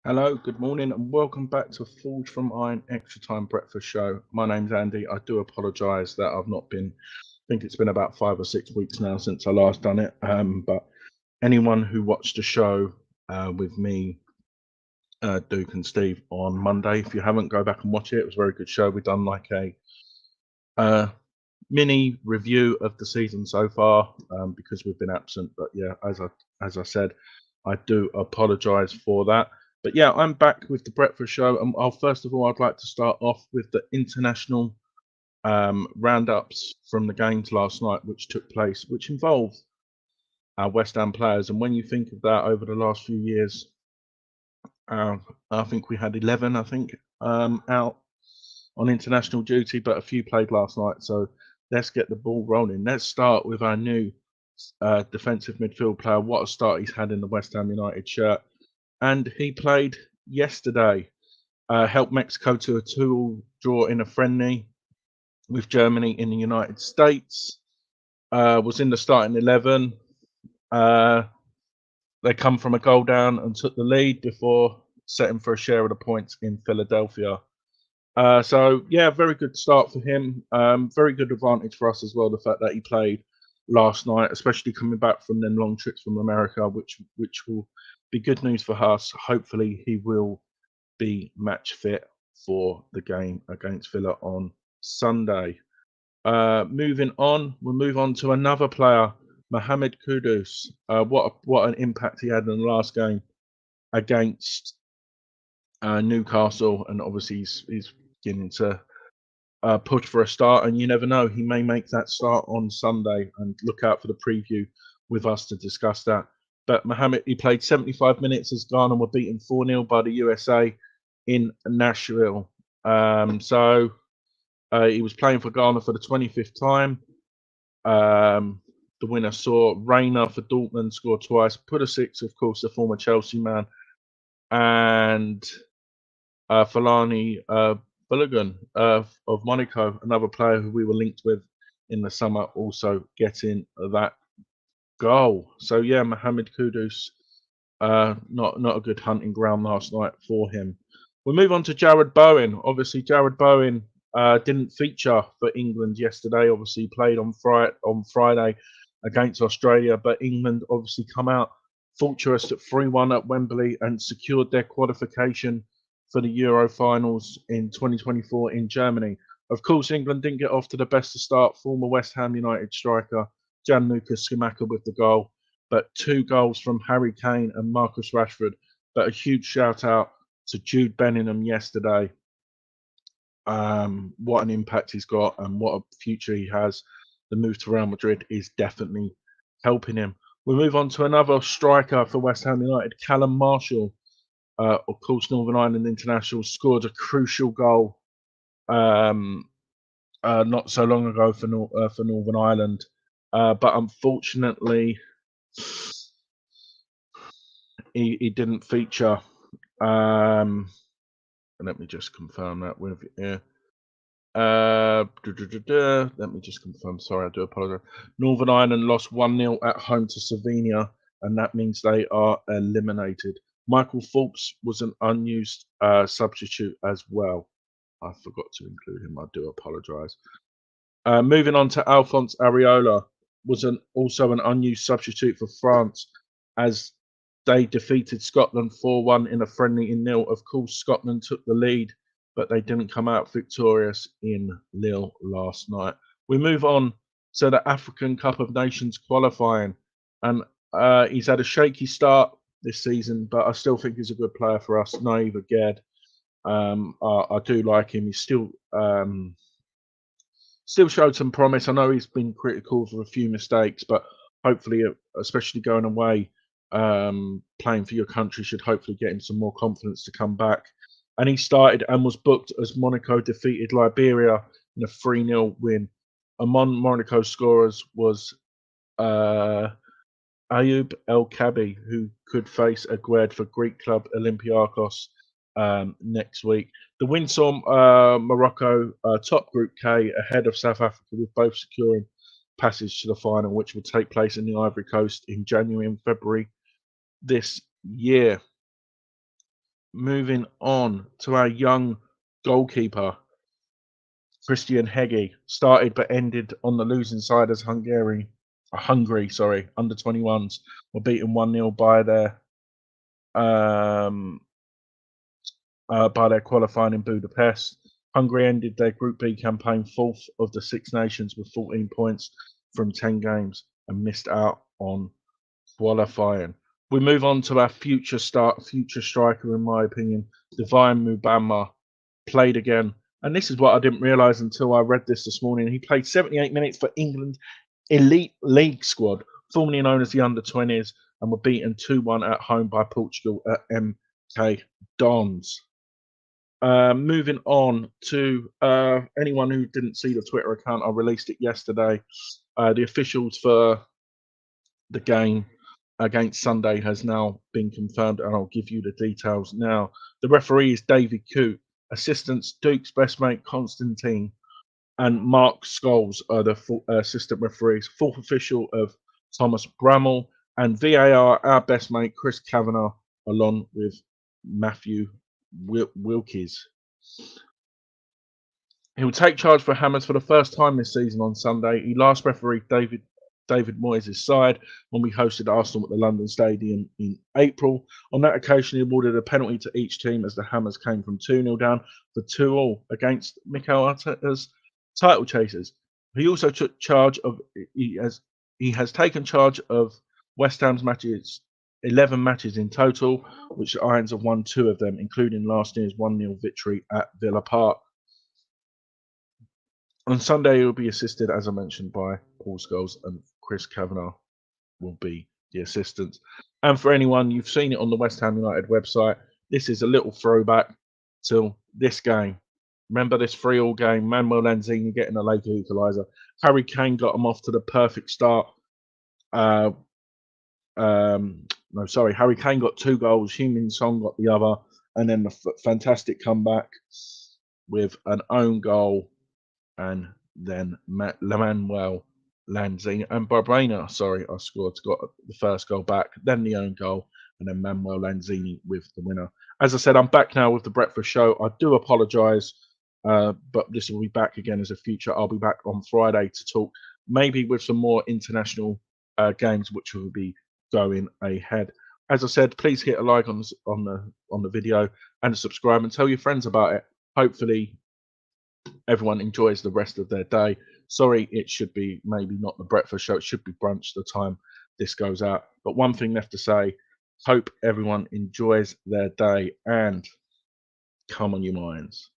Hello, good morning, and welcome back to Forge from Iron Extra Time Breakfast Show. My name's Andy. I do apologise that I've not been. I think it's been about 5 or 6 weeks now since I last done it. But anyone who watched the show with me, Duke and Steve on Monday, if you haven't, go back and watch it. It was a very good show. We've done like a uh, mini review of the season so far because we've been absent. But yeah, as I said, I do apologise for that. But yeah, I'm back with the breakfast show, and first of all, I'd like to start off with the international roundups from the games last night, which took place, which involved our West Ham players. And when you think of that over the last few years, uh, I think we had 11, out on international duty, but a few played last night. So let's get the ball rolling. Let's start with our new defensive midfield player. What a start he's had in the West Ham United shirt. And he played yesterday, helped Mexico to a 2-2 draw in a friendly with Germany in the United States. Was in the starting 11. Uh, they come from a goal down and took the lead before setting for a share of the points in Philadelphia. So yeah, very good start for him. Very good advantage for us as well. The fact that he played last night, especially coming back from them long trips from America, which will be good news for us. Hopefully, he will be match fit for the game against Villa on Sunday. Moving on, we'll move on to another player, Mohamed Kudus. What an impact he had in the last game against Newcastle, and obviously he's beginning to push for a start, and you never know, he may make that start on Sunday. And look out for the preview with us to discuss that. But Mohamed, he played 75 minutes as Ghana were beaten 4-0 by the USA in Nashville. So he was playing for Ghana for the 25th time. The winner saw Reina for Dortmund score twice. Pulisic, of course, the former Chelsea man, and Falani Balogun of Monaco, another player who we were linked with in the summer, also getting that goal. So yeah, Mohamed Kudus, not a good hunting ground last night for him. We'll move on to Jared Bowen. Obviously, Jared Bowen didn't feature for England yesterday. Obviously, played on Friday against Australia, but England obviously come out fortress at 3-1 at Wembley and secured their qualification for the Euro finals in 2024 in Germany. Of course, England didn't get off to the best of start. Former West Ham United striker Gianluca Scamacca with the goal, but two goals from Harry Kane and Marcus Rashford. But a huge shout out to Jude Bellingham yesterday. What an impact he's got and what a future he has. The move to Real Madrid is definitely helping him. We move on to another striker for West Ham United, Callum Marshall. Of course, Northern Ireland international scored a crucial goal um, not so long ago for Northern Ireland, but unfortunately, he didn't feature. Um, Let me just confirm that with you. Let me just confirm. Sorry, I do apologize. Northern Ireland lost 1-0 at home to Slovenia, and that means they are eliminated. Michael Fultz was an unused substitute as well. I forgot to include him. I do apologise. Moving on to Alphonse Areola, was also an unused substitute for France as they defeated Scotland 4-1 in a friendly in Lille. Of course, Scotland took the lead, but they didn't come out victorious in Lille last night. We move on to the African Cup of Nations qualifying, and he's had a shaky start this season, but I still think he's a good player for us. Naive Aged. I do like him. He's still showed some promise. I know he's been critical for a few mistakes, but hopefully, especially going away, playing for your country should hopefully get him some more confidence to come back. And he started and was booked as Monaco defeated Liberia in a 3-0 win. Among Monaco's scorers was uh, Ayoub El Kabi, who could face Aguerd for Greek club Olympiacos next week. The win saw Morocco top Group K ahead of South Africa, with both securing passage to the final, which will take place in the Ivory Coast in January and February this year. moving on to our young goalkeeper, Christian Hegyi, started but ended on the losing side as Hungary, under 21s were beaten 1-0 by their qualifying in Budapest. Hungary ended their Group B campaign 4th of the Six Nations with 14 points from 10 games and missed out on qualifying. We move on to our future striker, in my opinion, Divine Mubama, played again. And this is what I didn't realise until I read this morning. He played 78 minutes for England Elite League squad, formerly known as the Under-20s, and were beaten 2-1 at home by Portugal at MK Dons. Moving on to anyone who didn't see the Twitter account, I released it yesterday. The officials for the game against Sunday has now been confirmed, and I'll give you the details now. The referee is David Coote. Assistants Duke's best mate Constantine and Mark Scholes are the assistant referees. Fourth official of Thomas Bramall, and VAR our best mate Chris Kavanagh, along with Matthew Wilkes. He will take charge for Hammers for the first time this season on Sunday. He last refereed David Moyes' side when we hosted Arsenal at the London Stadium in April. On that occasion, he awarded a penalty to each team as the Hammers came from 2-0 down for 2-2 against Mikel Arteta's title chasers. He also took charge of. He has taken charge of West Ham's matches, 11 matches in total, which the Irons have won 2 of them, including last year's 1-0 victory at Villa Park. On Sunday, he will be assisted, as I mentioned, by Paul Scholes, and Chris Kavanagh will be the assistants. And for anyone, you've seen it on the West Ham United website, this is a little throwback to this game. Remember this 3-3 game, Manuel Lanzini getting a late equaliser. Harry Kane got him off to the perfect start. Harry Kane got 2 goals, Heung-min Son got the other, and then the fantastic comeback with an own goal, and then Manuel Lanzini and Barbrena, got the first goal back, then the own goal, and then Manuel Lanzini with the winner. As I said, I'm back now with the breakfast show. I do apologise, but this will be back again as a future. I'll be back on Friday to talk maybe with some more international games, which will be going ahead. As I said, please hit a like on the video and subscribe, and tell your friends about it. Hopefully everyone enjoys the rest of their day. Sorry, it should be maybe not the breakfast show. It should be brunch the time this goes out. But one thing left to say, hope everyone enjoys their day, and come on, you minds.